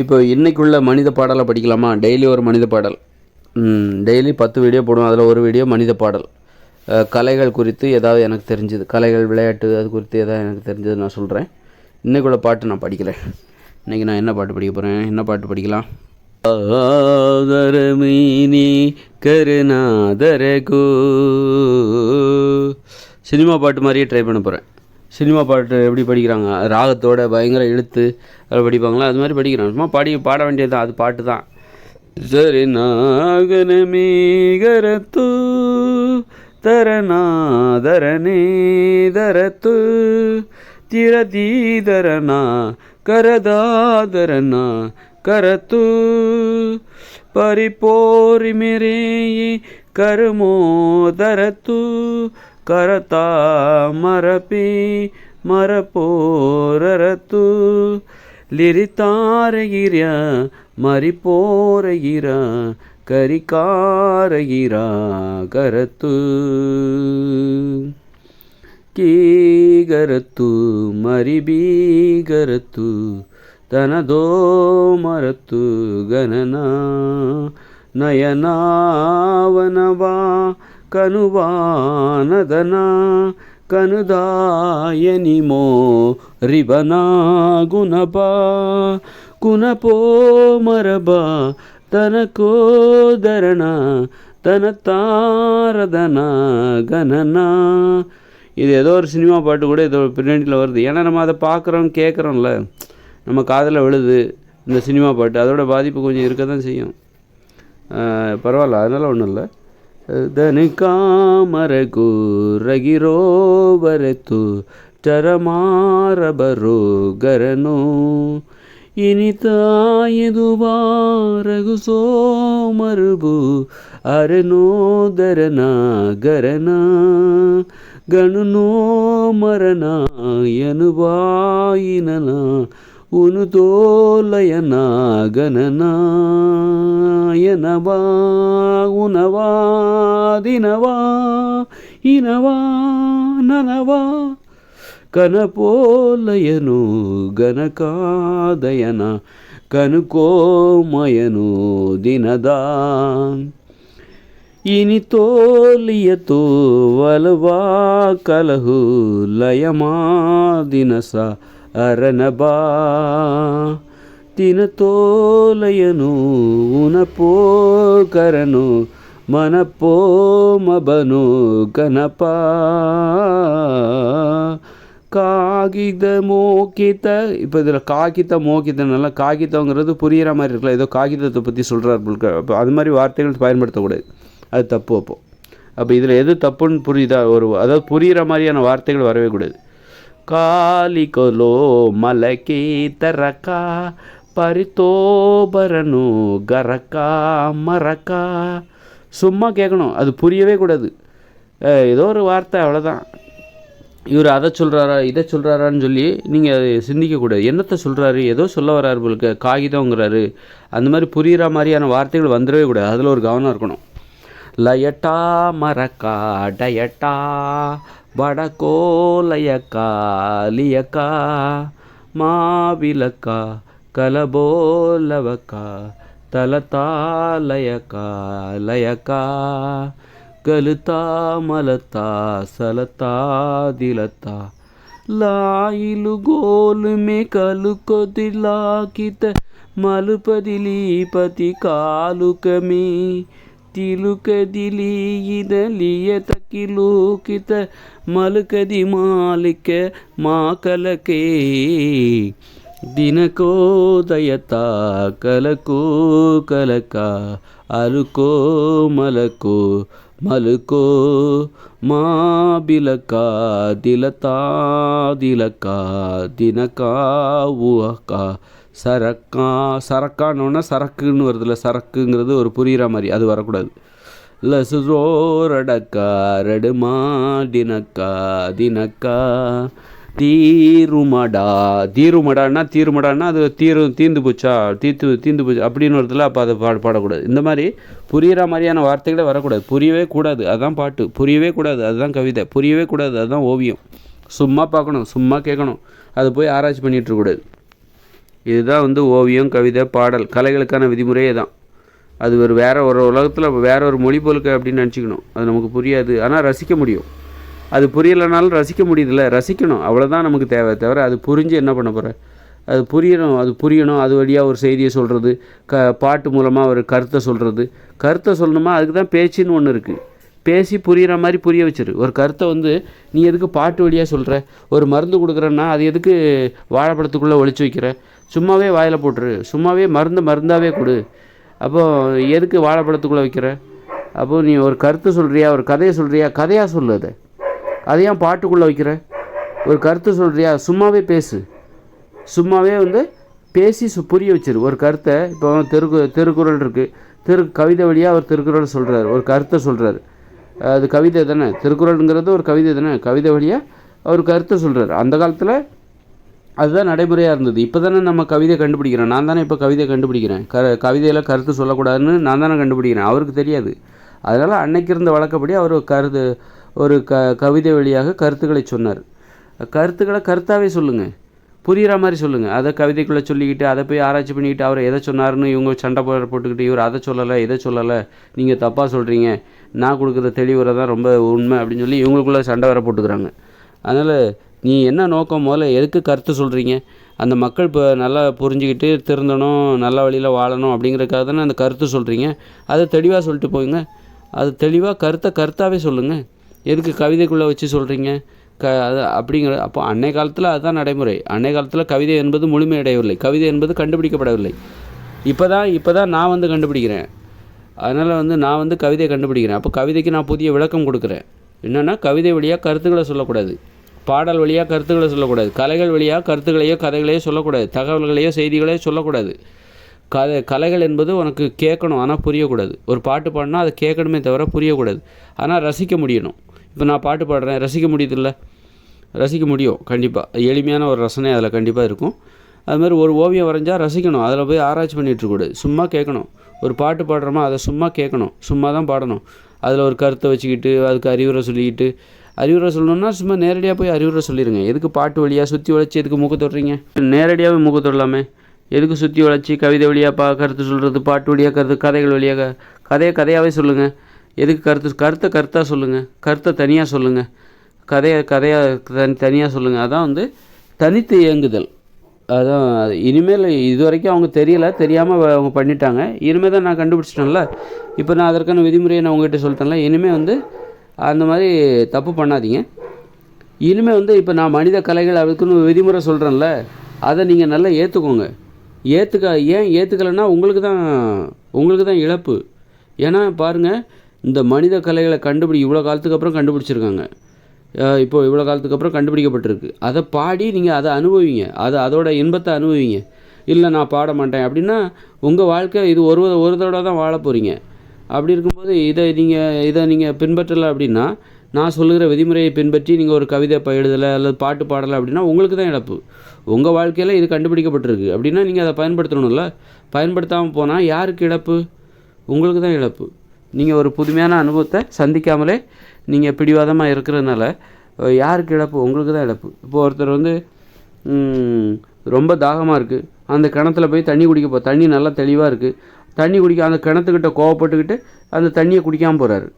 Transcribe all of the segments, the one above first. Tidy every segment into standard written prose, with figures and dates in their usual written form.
இப்போ இன்றைக்குள்ள மனித பாடலை படிக்கலாமா? டெய்லி ஒரு மனித பாடல். டெய்லி 10 வீடியோ போடுவோம். அதில் ஒரு வீடியோ மனித பாடல். கலைகள் குறித்து ஏதாவது எனக்கு தெரிஞ்சது, கலைகள், விளையாட்டு, அது குறித்து ஏதாவது எனக்கு தெரிஞ்சது நான் சொல்கிறேன். இன்றைக்குள்ள பாட்டு நான் படிக்கிறேன். இன்றைக்கி நான் என்ன பாட்டு படிக்க போகிறேன்? என்ன பாட்டு படிக்கலாம்? ஆதரமீனி கருணாதரகு. சினிமா பாட்டு மாதிரியே ட்ரை பண்ண போகிறேன். சினிமா பாட்டு எப்படி படிக்கிறாங்க, ராகத்தோட பயங்கர இழுத்து அதில் படிப்பாங்களா, அது மாதிரி படிக்கிறாங்க. சும்மா பாட வேண்டியது தான், அது பாட்டு தான். சரி நாகனமீகரத்து தரணாதரணே தரத்து திரதீதரணா கரதாதரணா கரத்து ಪರಿಪೋರಿ ಮೇರೆಯೇ ಕರ್ಮೋದರತು ಕರತಾ ಮರಪಿ ಮರಪೋರರತು ಲಿರಿತಾರಗಿರ ಮರಿಪೋರಗಿರ ಕರಿಕಾರಗಿರ ಕರತು ಕೀಗರತು ಮರಿಬೀಗರತು ತನದೋ ಮರತು ಗಣನ ನಯನಾವನವಾ ಕನುವಾನದನ ಕನುದಾಯನಿಮೋ ರಿಬನಾ ಗುಣಬಾ ಕುನಪೋ ಮರಬಾ ತನಕೋದರಣ தன தாரதன கணனா. இது ஏதோ ஒரு சினிமா பாட்டு கூட ஏதோ பின்னாடியில் வருது. ஏன்னா நம்ம அதை பார்க்குறோம், கேட்குறோம்ல, நம்ம காதில் விழுது இந்த சினிமா பாட்டு. அதோட பாதிப்பு கொஞ்சம் இருக்க தான் செய்யும். பரவாயில்ல, அதனால் ஒன்றும் இல்லை. தனு காமரகு ரகிரோ ಬರೆತು ಚರಮಾರಬರು ಗರನು ಇನಿತಾಯದುವಾ ರಘು ಸೋಮರುಬು ಅರನೋದರನ ಗರನ ಗಣನೋ ಮರನ ಯನುವಾಯಿನನ ಉನುತೋಲಯನ ಗಣನ ಯನವಾ ಉನವಾ ದಿನವಾ ಇನವಾ ನನವಾ ಕನಪೋಲಯನು ಗಣಕಾದಯನ ಕನುಕೋಮಯನು ದಿನದಾ ಇನಿ ತೋಲಿಯತೋ ವಲವಾ ಕಲಹು ಲಯಮಾ ದಿನಸ ಅರನಬಾ ತಿನತೋಲಯನು ಉನಪೋ ಕರನು மனப்போ மபனு கனப்பா காகித மோகித. இப்போ இதில் காகித மோகிதனால காகிதங்கிறது புரிகிற மாதிரி இருக்கலாம், ஏதோ காகிதத்தை பற்றி சொல்கிறார். அப்போ அது மாதிரி வார்த்தைகள் பயன்படுத்தக்கூடாது, அது தப்பு. அப்போ இதில் எது தப்புன்னு புரியுதா? அதாவது புரிகிற மாதிரியான வார்த்தைகள் வரவே கூடாது. காலிகொலோ மலக்கி தரக்கா பரித்தோபரனு கரக்கா மரக்கா. சும்மா கேட்கணும், அது புரியவே கூடாது. ஏதோ ஒரு வார்த்தை, அவ்வளோதான். இவர் அதை சொல்கிறாரா இதை சொல்கிறாரான்னு சொல்லி நீங்கள் அதை சிந்திக்கக்கூடாது. என்னத்தை சொல்கிறாரு, ஏதோ சொல்ல வர்றாரு உங்களுக்கு, காகிதங்கிறாரு, அந்த மாதிரி புரிகிற மாதிரியான வார்த்தைகள் வந்துடவே கூடாது. அதில் ஒரு கவனம் இருக்கணும். லயட்டா மரக்கா டயட்டா வடக்கோ லயக்கா லியக்கா மாவிலக்கா கலபோலவக்கா தலத்தாலயக்கா லயக்கா கலுத்தா மலத்தா சலத்தா திலத்தா லாயிலு கோலு மே கலுக்கோ திலாக்கித்த மலுபதிலீபதி காலுக்கமே திலுக்கதிலி இதலிய தக்கிலூக்கித்த மலுக்கதி மாலிக்க மாಕಲಕೇ ದಿನಕೋದಯತಾ ಕಲಕೋ ಕಲಕ ಅಲುಕೋ ಮಲಕೋ ಮಲುಕೋ ಮಾಬಿಲಕ ದಿಲತಾ ದಿಲಕ ದಿನಕಾ ஊஹக்கா சரக்கா. சரக்கானோன்னா சரக்குன்னு வருதுல்ல, சரக்குங்கிறது ஒரு புரிகிற மாதிரி, அது வரக்கூடாது. லசுரோரடக்கா ரெடுமா டினக்கா தினக்கா தீருமடா. தீருமடான்னா அது தீர்ந்து போச்சா அப்படின்னு வருதுல, அப்போ அதை பாடக்கூடாது. இந்த மாதிரி புரிகிற மாதிரியான வார்த்தைகளே வரக்கூடாது, புரியவே கூடாது. அதுதான் பாட்டு, புரியவே கூடாது. அதுதான் கவிதை, புரியவே கூடாது. அதுதான் ஓவியம். சும்மா பார்க்கணும், சும்மா கேட்கணும், அதை போய் ஆராய்ச்சி பண்ணிகிட்டு இருக்கக்கூடாது. இதுதான் வந்து ஓவியம், கவிதை, பாடல், கலைகளுக்கான விதிமுறையே தான். அது வேறு ஒரு உலகத்தில் வேற ஒரு மொழி போலுக்கு அப்படின்னு நினச்சிக்கணும். அது நமக்கு புரியாது, ஆனால் ரசிக்க முடியும். அது புரியலைனாலும் ரசிக்க முடியுதுல்ல, ரசிக்கணும், அவ்வளோதான் நமக்கு தேவை. தவிர அது புரிஞ்சு என்ன பண்ண போகிற? அது புரியணும். அது வழியாக ஒரு செய்தியை சொல்கிறது, பாட்டு மூலமாக ஒரு கருத்தை சொல்கிறது. கருத்தை சொல்லணுமா, அதுக்கு தான் பேச்சுன்னு ஒன்று இருக்குது. பேசி புரிகிற மாதிரி புரிய வச்சிரு. ஒரு கருத்தை வந்து நீ எதுக்கு பாட்டு வழியாக சொல்கிற? ஒரு மருந்து கொடுக்குறன்னா அது எதுக்கு வாழைப்பழத்துக்குள்ளே ஒளிச்சு வைக்கிற? சும்மாவே வாயில் போட்டுரு. சும்மாவே மருந்தாகவே கொடு. அப்போது எதுக்கு வாழைப்பழத்துக்குள்ளே வைக்கிற? அப்போது நீ ஒரு கருத்து சொல்கிறியா, ஒரு கதையை சொல்கிறியா, கதையாக சொல்லு. அதை ஏன் பாட்டுக்குள்ளே வைக்கிற? ஒரு கருத்து சொல்கிறியா, சும்மாவே பேசு. சும்மாவே வந்து பேசி புரிய வச்சிரு ஒரு கருத்தை. இப்போ திருக்குறள் இருக்குது, கவிதை வழியாக அவர் திருக்குறள் சொல்கிறார், ஒரு கருத்தை சொல்கிறார். அது கவிதை தானே, திருக்குறளுங்கிறது ஒரு கவிதை தானே. கவிதை வழியாக அவர் கருத்தை சொல்கிறார். அந்த காலத்தில் அதுதான் நடைமுறையாக இருந்தது. இப்போ தானே நம்ம கவிதை கண்டுபிடிக்கிறேன். நான் தானே இப்போ கவிதை கண்டுபிடிக்கிறேன். கவிதையில் கருத்து சொல்லக்கூடாதுன்னு நான் தானே கண்டுபிடிக்கிறேன். அவருக்கு தெரியாது. அதனால் அன்னைக்கு இருந்த வழக்கப்படி அவர் ஒரு கவிதை வழியாக கருத்துக்களை சொன்னார். கருத்துக்களை கருத்தாகவே சொல்லுங்கள், புரிகிற மாதிரி சொல்லுங்கள். அதை கவிதைக்குள்ளே சொல்லிக்கிட்டு அதை போய் ஆராய்ச்சி பண்ணிக்கிட்டு அவர் எதை சொன்னார்னு இவங்க சண்டை போட்டுக்கிட்டு இவர் அதை சொல்லலை இதை சொல்லலை, நீங்கள் தப்பாக சொல்கிறீங்க, நான் கொடுக்குற தெளிவுரை தான் ரொம்ப உண்மை அப்படின்னு சொல்லி இவங்களுக்குள்ளே சண்டை வர போட்டுக்கிறாங்க. அதனால் நீ என்ன நோக்கம், முதல்ல எதுக்கு கருத்து சொல்கிறீங்க? அந்த மக்கள் இப்போ நல்லா புரிஞ்சுக்கிட்டு திருந்தணும், நல்ல வழியில் வாழணும் அப்படிங்கிறதுக்காக தானே அந்த கருத்து சொல்கிறீங்க. அதை தெளிவாக சொல்லிட்டு போங்க. அது தெளிவாக கருத்தாகவே சொல்லுங்கள். எதுக்கு கவிதைக்குள்ளே வச்சு சொல்கிறீங்க? அது அப்படிங்கிற அப்போ அன்னை காலத்தில் அதுதான் நடைமுறை. அன்னை காலத்தில் கவிதை என்பது முழுமையடையவில்லை, கவிதை என்பது கண்டுபிடிக்கப்படவில்லை. இப்போ தான் நான் வந்து கண்டுபிடிக்கிறேன். அதனால் வந்து நான் வந்து கவிதையை கண்டுபிடிக்கிறேன். அப்போ கவிதைக்கு நான் புதிய விளக்கம் கொடுக்குறேன். என்னென்னா கவிதை வழியாக கருத்துக்களை சொல்லக்கூடாது, பாடல் வழியாக கருத்துக்களை சொல்லக்கூடாது, கலைகள் வழியாக கருத்துக்களையோ கதைகளையோ சொல்லக்கூடாது, தகவல்களையோ செய்திகளையோ சொல்லக்கூடாது. கலைகள் என்பது உனக்கு கேட்கணும், ஆனால் புரியக்கூடாது. ஒரு பாட்டு பாடினா அதை கேட்கணுமே தவிர புரியக்கூடாது. ஆனால் ரசிக்க முடியணும். இப்போ நான் பாட்டு பாடுறேன், ரசிக்க முடியுதில்ல? ரசிக்க முடியும் கண்டிப்பாக. எளிமையான ஒரு ரசனை அதில் கண்டிப்பாக இருக்கும். அதுமாதிரி ஒரு ஓவியம் வரைஞ்சால் ரசிக்கணும், அதில் போய் ஆராய்ச்சி பண்ணிகிட்ருக்கூடாது, சும்மா கேட்கணும். ஒரு பாட்டு பாடுறோமா அதை சும்மா கேட்கணும், சும்மா தான் பாடணும். அதில் ஒரு கருத்தை வச்சுக்கிட்டு அதுக்கு அறிவுரை சொல்லிக்கிட்டு, அறிவுரை சொல்லணுன்னா சும்மா நேரடியாக போய் அறிவுரை சொல்லிடுங்க. எதுக்கு பாட்டு வழியாக சுற்றி உழைச்சி எதுக்கு மூக்க தொடுறீங்க? நேரடியாகவே மூக்க தொடலாமே. எதுக்கு சுற்றி உழைச்சி கவிதை வழியாக கருத்து சொல்கிறது, பாட்டு வழியாக கதைகள் வழியாக கதையாகவே சொல்லுங்கள். எதுக்கு கருத்தாக சொல்லுங்கள், கருத்தை தனியாக சொல்லுங்கள், கதையாக தனியாக சொல்லுங்கள். அதான் வந்து தனித்து இயங்குதல். அதான் இனிமேல் இது வரைக்கும் அவங்க தெரியாமல் அவங்க பண்ணிட்டாங்க. இனிமேல் தான் நான் கண்டுபிடிச்சிட்டேன்ல, இப்போ நான் அதற்கான விதிமுறையை நான் உங்கள்கிட்ட சொல்லிட்டேன்ல. இனிமேல் வந்து அந்த மாதிரி தப்பு பண்ணாதீங்க. இனிமேல் வந்து இப்போ நான் மனித கலைகள் அதுக்குன்னு விதிமுறை சொல்கிறேன்ல, அதை நீங்கள் நல்லா ஏற்றுக்கோங்க. ஏன் ஏற்றுக்கலைன்னா உங்களுக்கு தான் இழப்பு. ஏன்னா பாருங்கள், இந்த மனித கலைகளை இவ்வளோ காலத்துக்கு அப்புறம் கண்டுபிடிச்சிருக்காங்க. இப்போது இவ்வளோ காலத்துக்கு அப்புறம் கண்டுபிடிக்கப்பட்டிருக்கு. அதை பாடி நீங்கள் அதை அனுபவிங்க, அதோட இன்பத்தை அனுபவிங்க. இல்லை நான் பாட மாட்டேன் அப்படின்னா உங்கள் வாழ்க்கை இது ஒரு தடவை தான் வாழ போகிறீங்க. அப்படி இருக்கும்போது இதை நீங்கள் பின்பற்றலை அப்படின்னா, நான் சொல்லுகிற விதிமுறையை பின்பற்றி நீங்கள் ஒரு கவிதை எழுதலை அல்லது பாட்டு பாடலை அப்படின்னா உங்களுக்கு தான் இழப்பு. உங்கள் வாழ்க்கையில் இது கண்டுபிடிக்கப்பட்டிருக்கு அப்படின்னா நீங்கள் அதை பயன்படுத்தணும்ல. பயன்படுத்தாமல் போனால் யாருக்கு இழப்பு? உங்களுக்கு தான் இழப்பு. நீங்கள் ஒரு புதுமையான அனுபவத்தை சந்திக்காமலே நீங்கள் பிடிவாதமாக இருக்கிறதுனால யாருக்கு இழப்பு? உங்களுக்கு தான் இழப்பு. இப்போது ஒருத்தர் வந்து ரொம்ப தாகமாக இருக்குது, அந்த கிணத்துல போய் தண்ணி குடிக்க தண்ணி நல்லா தெளிவாக இருக்குது, தண்ணி குடிக்க அந்த கிணத்துக்கிட்ட கோவப்பட்டுக்கிட்டு அந்த தண்ணியை குடிக்காமல் போகிறாரு.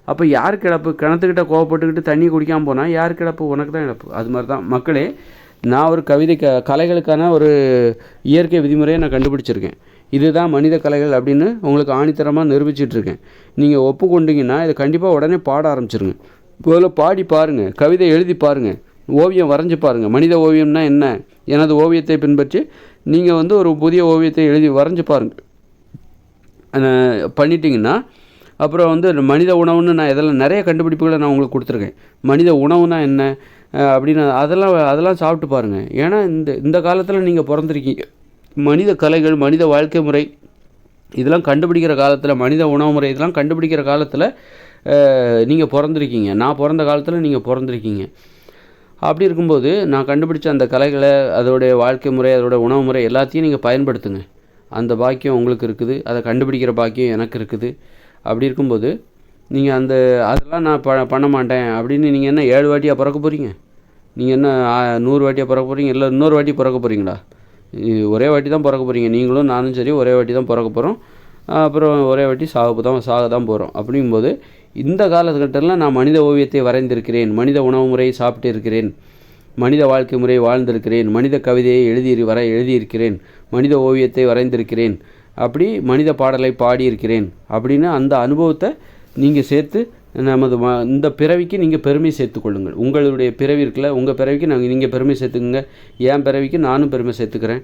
அப்போ யாருக்கு இழப்பு? கிணத்துக்கிட்ட கோவப்பட்டுக்கிட்டு தண்ணியை குடிக்காமல் போனால் யாருக்கு இழப்பு? உனக்கு தான் இழப்பு. அது மாதிரி தான் மக்களே, நான் ஒரு கலைகளுக்கான ஒரு இயற்கை விதிமுறையை நான் கண்டுபிடிச்சிருக்கேன். இதுதான் மனித கலைகள் அப்படின்னு உங்களுக்கு ஆணித்தரமாக நிரூபிச்சிட்ருக்கேன். நீங்கள் ஒப்புக்கொண்டீங்கன்னா இதை கண்டிப்பாக உடனே பாட ஆரம்பிச்சிருங்க. முதல்ல பாடி பாருங்கள், கவிதை எழுதி பாருங்கள், ஓவியம் வரைஞ்சி பாருங்கள். மனித ஓவியம்னா என்ன? எனது ஓவியத்தை பின்பற்றி நீங்கள் வந்து ஒரு புதிய ஓவியத்தை வரைஞ்சி பாருங்கள். பண்ணிட்டீங்கன்னா அப்புறம் வந்து மனித உணவுன்னு நான் இதெல்லாம் நிறைய கண்டுபிடிப்புகளை நான் உங்களுக்கு கொடுத்துருக்கேன். மனித உணவுனா என்ன அப்படின்னு அதெல்லாம் சாப்பிட்டு பாருங்கள். ஏன்னா இந்த காலத்தில் நீங்கள் பிறந்திருக்கீங்க. மனித கலைகள், மனித வாழ்க்கை முறை இதெல்லாம் கண்டுபிடிக்கிற காலத்தில், மனித உணவு முறை இதெல்லாம் கண்டுபிடிக்கிற காலத்தில் நீங்கள் பிறந்திருக்கீங்க. நான் பிறந்த காலத்தில் நீங்கள் பிறந்திருக்கீங்க. அப்படி இருக்கும்போது நான் கண்டுபிடிச்ச அந்த கலைகளை, அதோடைய வாழ்க்கை முறை, அதோட உணவு முறை எல்லாத்தையும் நீங்கள் பயன்படுத்துங்க. அந்த பாக்கியம் உங்களுக்கு இருக்குது, அதை கண்டுபிடிக்கிற பாக்கியம் எனக்கு இருக்குது. அப்படி இருக்கும்போது நீங்கள் அதெல்லாம் நான் பண்ண மாட்டேன் அப்படின்னு நீங்கள் என்ன 7 வாட்டியாக பிறக்க போகிறீங்க? நீங்கள் என்ன 100 வாட்டியாக பிறக்க போகிறீங்க? இல்லை இன்னொரு வாட்டி பிறக்க போகிறீங்களா? ஒரே வாட்டி தான் பிறக்க போகிறீங்க, நீங்களும் நானும் சரி ஒரே வாட்டி தான் பிறக்க போகிறோம், அப்புறம் ஒரே வாட்டி சாக தான் போகிறோம். அப்படிங்கும்போது இந்த காலகட்டத்தில் நான் மனித ஓவியத்தை வரைந்திருக்கிறேன், மனித உணவு முறையை சாப்பிட்டு இருக்கிறேன், மனித வாழ்க்கை முறையை வாழ்ந்திருக்கிறேன், மனித கவிதையை எழுதியிருக்கிறேன், மனித ஓவியத்தை வரைந்திருக்கிறேன், அப்படி மனித பாடலை பாடியிருக்கிறேன் அப்படின்னு அந்த அனுபவத்தை நீங்கள் சேர்த்து நமது இந்த பிறவிக்கு நீங்கள் பெருமை சேர்த்துக்கொள்ளுங்கள். உங்களுடைய பிறவி இருக்குல்ல, உங்கள் பிறவிக்கு நீங்கள் பெருமை சேர்த்துக்குங்க, என் பிறவிக்கு நானும் பெருமை சேர்த்துக்கிறேன்.